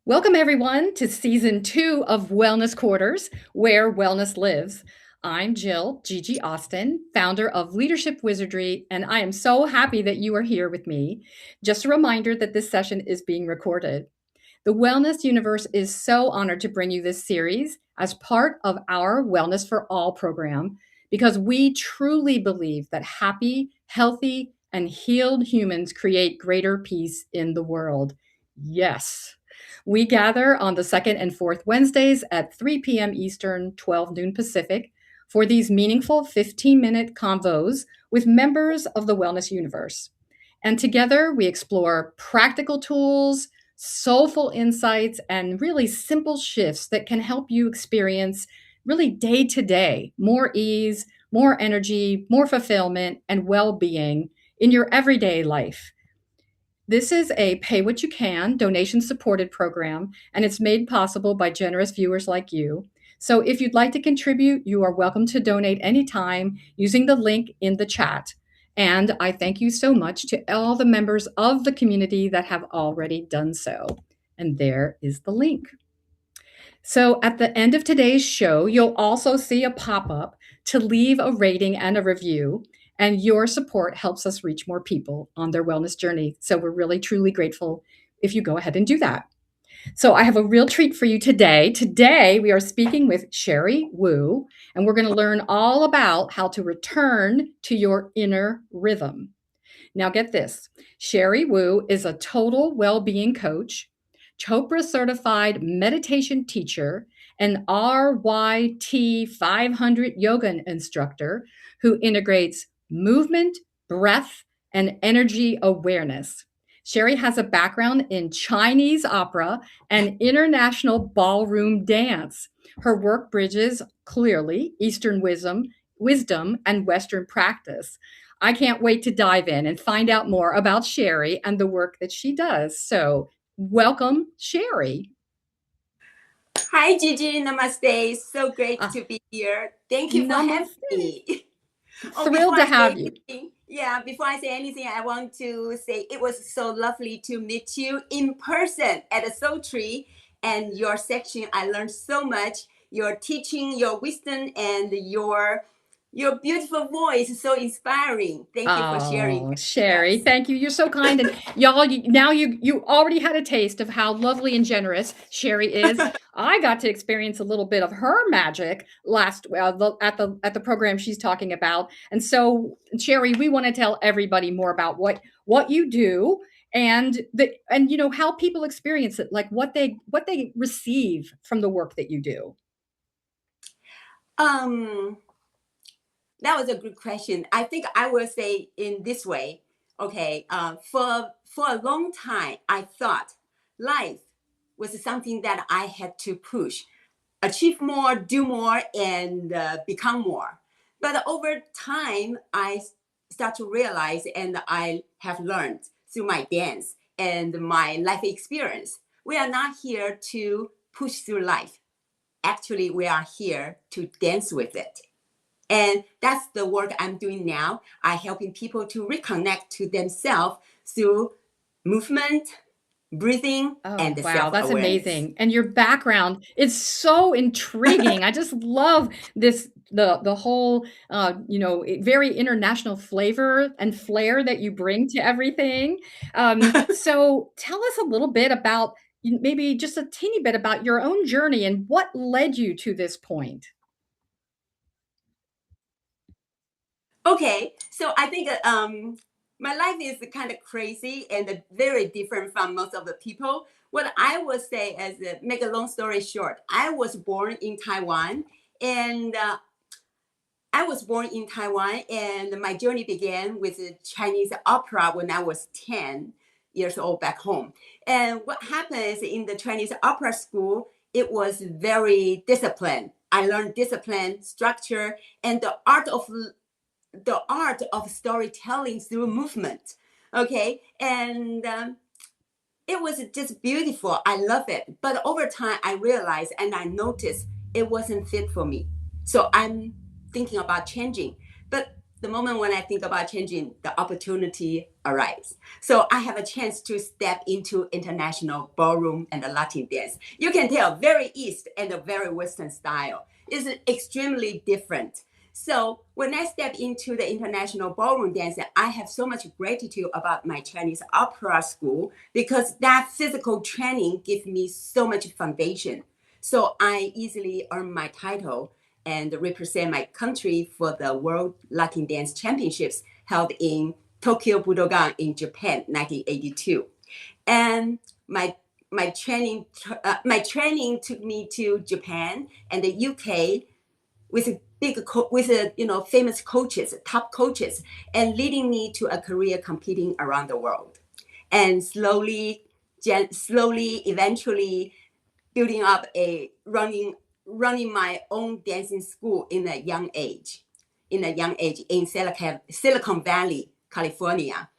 Welcome, everyone, to season 2 of Wellness Quarters, where wellness lives. I'm Jill, GiGi Austin, founder of Leadership Wizardry, and I am so happy that you are here with me. Just a reminder that this session is being recorded. The Wellness Universe is so honored to bring you this series as part of our Wellness for All program because we truly believe that happy, healthy, and healed humans create greater peace in the world. Yes. We gather on the second and fourth Wednesdays at 3 p.m. Eastern, 12 noon Pacific for these meaningful 15-minute convos with members of the Wellness Universe. And together we explore practical tools, soulful insights, and really simple shifts that can help you experience really day to day more ease, more energy, more fulfillment, and well being in your everyday life. This is a pay what you can donation supported program, and it's made possible by generous viewers like you. So if you'd like to contribute, you are welcome to donate anytime using the link in the chat. And I thank you so much to all the members of the community that have already done so. And there is the link. So at the end of today's show, you'll also see a pop up to leave a rating and a review. And your support helps us reach more people on their wellness journey. So we're really, truly grateful if you go ahead and do that. So I have a real treat for you today. Today, we are speaking with Sherry Wuu, and we're going to learn all about how to return to your inner rhythm. Now, get this. Sherry Wuu is a total well being coach, Chopra certified meditation teacher, an RYT 500 yoga instructor who integrates movement, breath, and energy awareness. Sherry has a background in Chinese opera and international ballroom dance. Her work bridges clearly Eastern wisdom and Western practice. I can't wait to dive in and find out more about Sherry and the work that she does. So, welcome, Sherry. Hi, Gigi. Namaste. So great Uh, to be here. Thank you for having Namaste. me. Oh, before Thrilled to I have say you. anything, before I say anything, I want to say it was so lovely to meet you in person at the Soul Tree and your section. I learned so much. Your teaching, your wisdom, and your beautiful voice is so inspiring. Thank you for sharing Oh, with Sherry, us. thank you. You're so kind. And y'all, now you already had a taste of how lovely and generous Sherry is. I got to experience a little bit of her magic last at the program she's talking about. And so, Sherry, we want to tell everybody more about what you do and how people experience it, like what they receive from the work that you do. um, That was a good question. I think I will say in this way. Okay, for a long time, I thought life was something that I had to push, achieve more, do more, and become more. But over time, I start to realize, and I have learned through my dance and my life experience, we are not here to push through life. Actually, we are here to dance with it. And that's the work I'm doing now. I'm helping people to reconnect to themselves through movement, breathing, Oh, and the wow, that's self-awareness. amazing. And your background is so intriguing. I just love the whole very international flavor and flair that you bring to everything. So tell us a little bit about maybe just a teeny bit about your own journey and what led you to this point. Okay, so I think my life is kind of crazy and very different from most of the people. What I would say is, make a long story short, I was born in Taiwan, and my journey began with the Chinese opera when I was 10 years old back home. And what happens in the Chinese opera school, it was very disciplined. I learned discipline, structure, and the art of storytelling through movement. Okay, and it was just beautiful. I love it. But over time, I realized and I noticed it wasn't fit for me. So I'm thinking about changing. But the moment when I think about changing, the opportunity arises. So I have a chance to step into international ballroom and the Latin dance. You can tell very East and a very Western style. It's extremely different. So when I step into the international ballroom dance, I have so much gratitude about my Chinese opera school because that physical training gives me so much foundation. So I easily earn my title and represent my country for the World Latin Dance Championships held in Tokyo Budokan in Japan, 1982. And my training took me to Japan and the UK with famous coaches, top coaches, and leading me to a career competing around the world. And slowly, eventually building up running my own dancing school in a young age in Silicon Valley, California.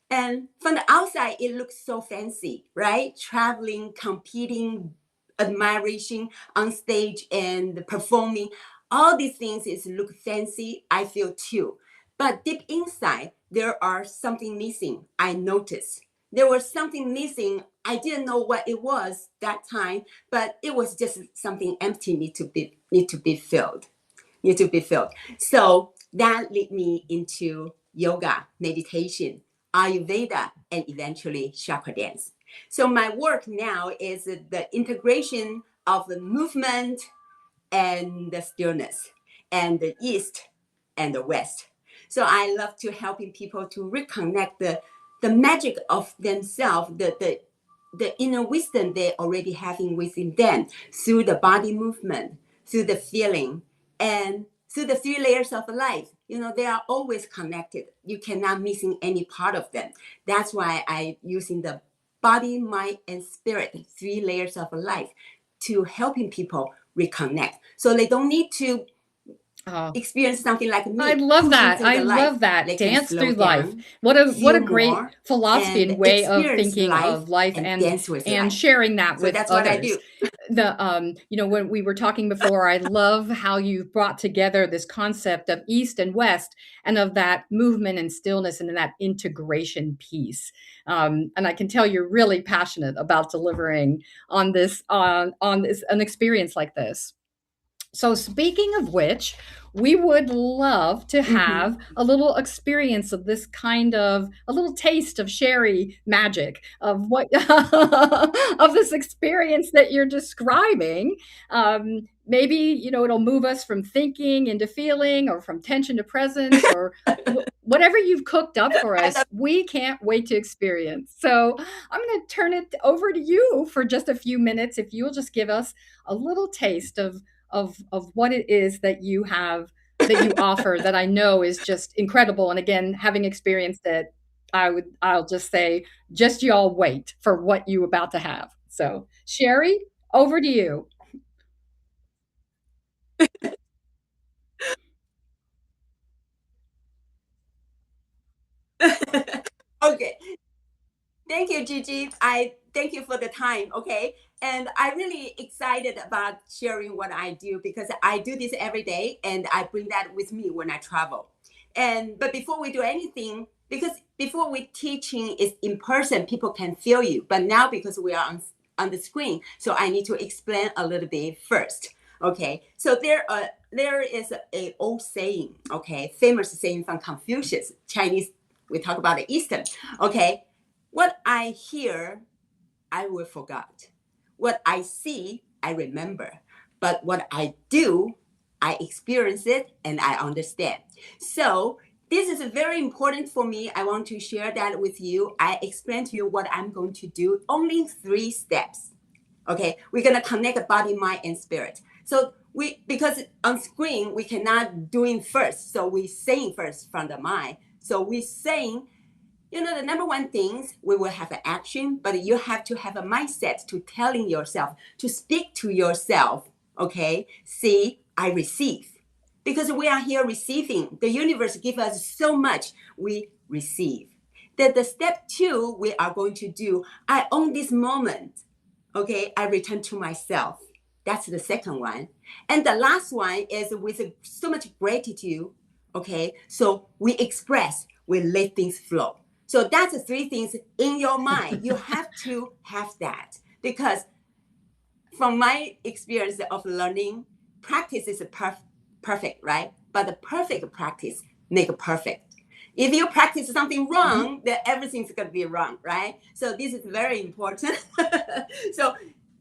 And from the outside, it looks so fancy, right? Traveling, competing, admiration on stage and performing. All these things look fancy, I feel too. But deep inside, there are something missing. I noticed. There was something missing. I didn't know what it was that time, but it was just something empty need to be filled. So that led me into yoga, meditation, Ayurveda, and eventually chakra dance. So my work now is the integration of the movement and the stillness and the East and the West. So I love to helping people to reconnect the magic of themselves, the inner wisdom they already having within them through the body movement, through the feeling, and through the three layers of life. They are always connected. You cannot missing any part of them. That's why I using the body, mind, and spirit, three layers of life, to helping people reconnect. So they don't need to experience something like me. I love that. I love life. that. They Dance through down, life. What a great more, philosophy and way of thinking of life and and dance with life. sharing that So with that's others. what I do. When we were talking before, I love how you brought together this concept of East and West and of that movement and stillness and that integration piece. And I can tell you're really passionate about delivering on this an experience like this. So, speaking of which, we would love to have a little experience of this kind of a little taste of Sherry magic of what of this experience that you're describing. Maybe it'll move us from thinking into feeling, or from tension to presence, or whatever you've cooked up for us. We can't wait to experience. So I'm going to turn it over to you for just a few minutes. If you'll just give us a little taste of what it is that you have that you offer that I know is just incredible. And again, having experienced it, I'll just say, just y'all wait for what you about to have. So Sherry, over to you. Okay. Thank you, Gigi. I thank you for the time. Okay. And I'm really excited about sharing what I do because I do this every day and I bring that with me when I travel. But before we do anything, because before we teaching is in person, people can feel you. But now because we are on the screen, so I need to explain a little bit first. Okay. So there is a old saying, okay, famous saying from Confucius, Chinese. We talk about the Eastern. Okay. What I hear, I will forget. What I see, I remember. But what I do, I experience it and I understand. So this is very important for me. I want to share that with you. I explain to you what I'm going to do. Only 3 steps. Okay, we're gonna connect the body, mind, and spirit. So because on screen we cannot doing first, so we saying first from the mind. So we saying, the number one things, we will have an action, but you have to have a mindset to telling yourself, to speak to yourself, okay? See, I receive. Because we are here receiving. The universe gives us so much, we receive. The step 2, we are going to do, I own this moment, okay? I return to myself. That's the second one. And the last one is with so much gratitude, Okay, so we express, we let things flow. So that's the three things in your mind. You have to have that because from my experience of learning, practice is perfect, right? But the perfect practice make it perfect. If you practice something wrong, then everything's going to be wrong, right? So this is very important. So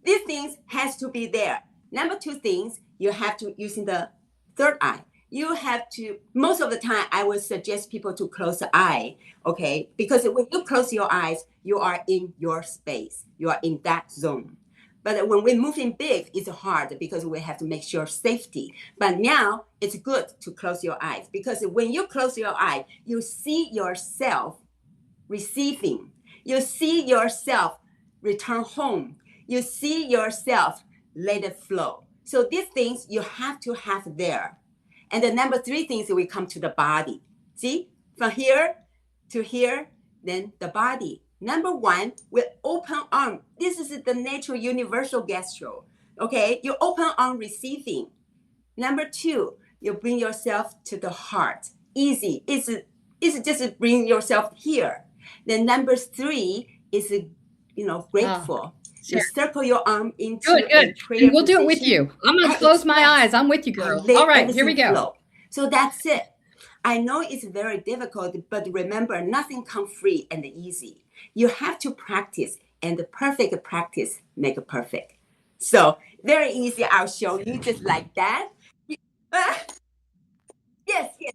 these things has to be there. Number two things, you have to using the third eye. You have to, most of the time, I would suggest people to close the eye, okay? Because when you close your eyes, you are in your space. You are in that zone. But when we're moving big, it's hard because we have to make sure safety. But now it's good to close your eyes because when you close your eye, you see yourself receiving. You see yourself return home. You see yourself let it flow. So these things you have to have there. And the number three things we come to the body. See, from here to here, then the body. Number one, with open arm. This is the natural universal gastro. Okay, you open arm receiving. Number two, you bring yourself to the heart. Easy. It's just bring yourself here. Then number three is grateful. You Sure. circle your arm Good, into good. a prayer And we'll do it with position. you. I'm going I to close my express. eyes. I'm with you, I girl. All let right, here we everything go. flow. So that's it. I know it's very difficult, but remember, nothing comes free and easy. You have to practice, and the perfect practice make it perfect. So very easy. I'll show you just like that. Yes, yes,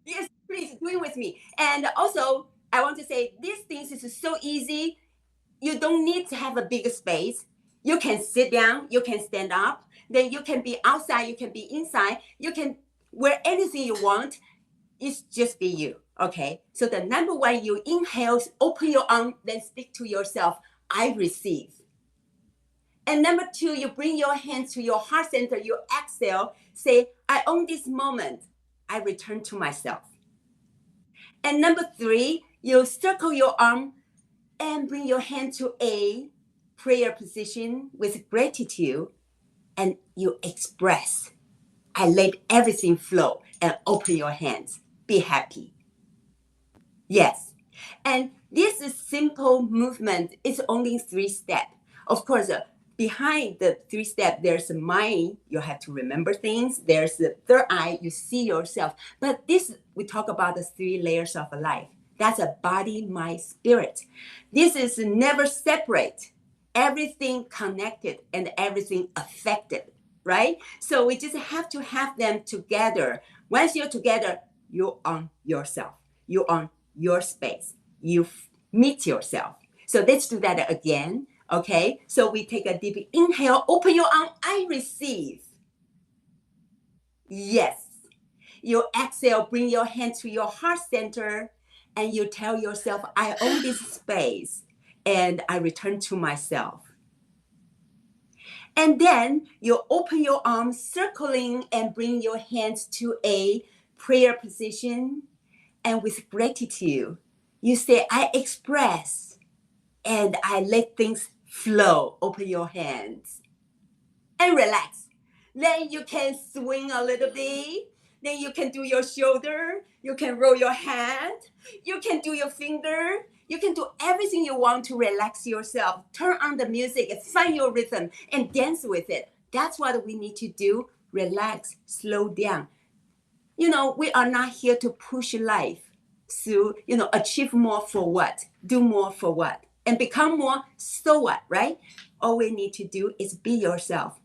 yes. Please do it with me. And also, I want to say these things is so easy. You don't need to have a big space. You can sit down. You can stand up. Then you can be outside. You can be inside. You can wear anything you want. It's just be you. Okay. So the number one, you inhale, open your arm, then speak to yourself. I receive. And number two, you bring your hands to your heart center. You exhale. Say, I own this moment. I return to myself. And number three, you circle your arm and bring your hand to a prayer position with gratitude. And you express. I let everything flow and open your hands. Be happy. Yes. And this is simple movement. It's only 3 steps. Of course, behind the 3 steps, there's a mind. You have to remember things. There's the third eye. You see yourself. But this, we talk about the 3 layers of life. That's a body, mind, spirit. This is never separate. Everything connected and everything affected, right? So we just have to have them together. Once you're together, you own yourself. You own your space. You meet yourself. So let's do that again. Okay. So we take a deep inhale, open your arm. I receive. Yes. You exhale, bring your hand to your heart center, and you tell yourself, I own this space and I return to myself. And then you open your arms, circling, and bring your hands to a prayer position. And with gratitude, you say, I express and I let things flow. Open your hands and relax. Then you can swing a little bit. Then you can do your shoulder. You can roll your hand. You can do your finger. You can do everything you want to relax yourself. Turn on the music and find your rhythm and dance with it. That's what we need to do. Relax, slow down. We are not here to push life to, achieve more for what, do more for what, and become more, so what, right? All we need to do is be yourself.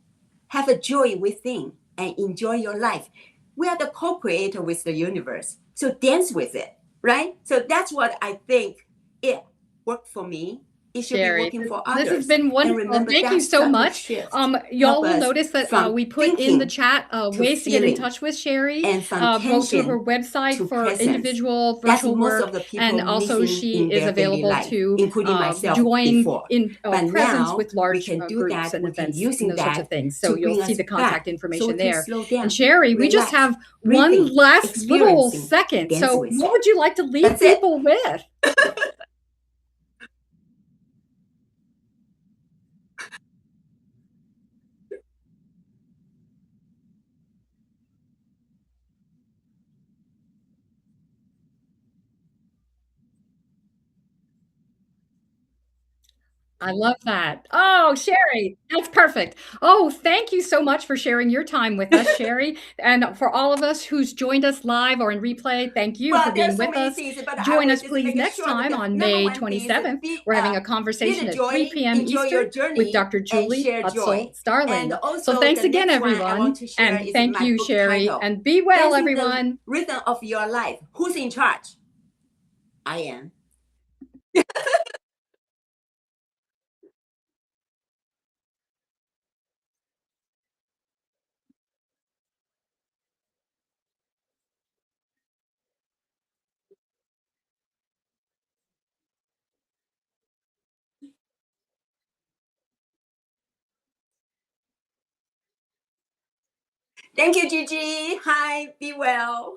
Have a joy within and enjoy your life. We are the co-creator with the universe. So dance with it, right? So that's what I think it worked for me. It should be Sherry, working for this has others. been And wonderful. remember Thank you that so subtle much. shift Y'all help will us notice that from we put in the thinking chat to ways to get in feeling touch with Sherry, and from both to her tension website to for presence. individual That's virtual most work, of the and people also missing she in is their daily available life, to including myself join before. in But presence now with we large can do groups that. and We can events and using those sorts of that things. So to you'll bring see us the contact back so we information can there. slow And down, Sherry, we just relax, have one breathing, last little experiencing, second. dance So with what it. would you like to leave That's it. people with? I love that. Oh, Sherry, that's perfect. Oh, thank you so much for sharing your time with us, Sherry. And for all of us who's joined us live or in replay, thank you for Well, there are being so with many us. things, but I Join will us, just please, make it next short. time The on number May one thing is 27th. We're having a feel conversation the at joy, 3 p.m. enjoy your Eastern with journey, Dr. and Julie share joy. Utzel And Starling. So also, thanks the again, next one I want everyone. to share And is thank my you, book Sherry. title, And be well, Dancing the everyone. Rhythm of Your Life. Who's in charge? I am. Thank you, Gigi. Hi, be well.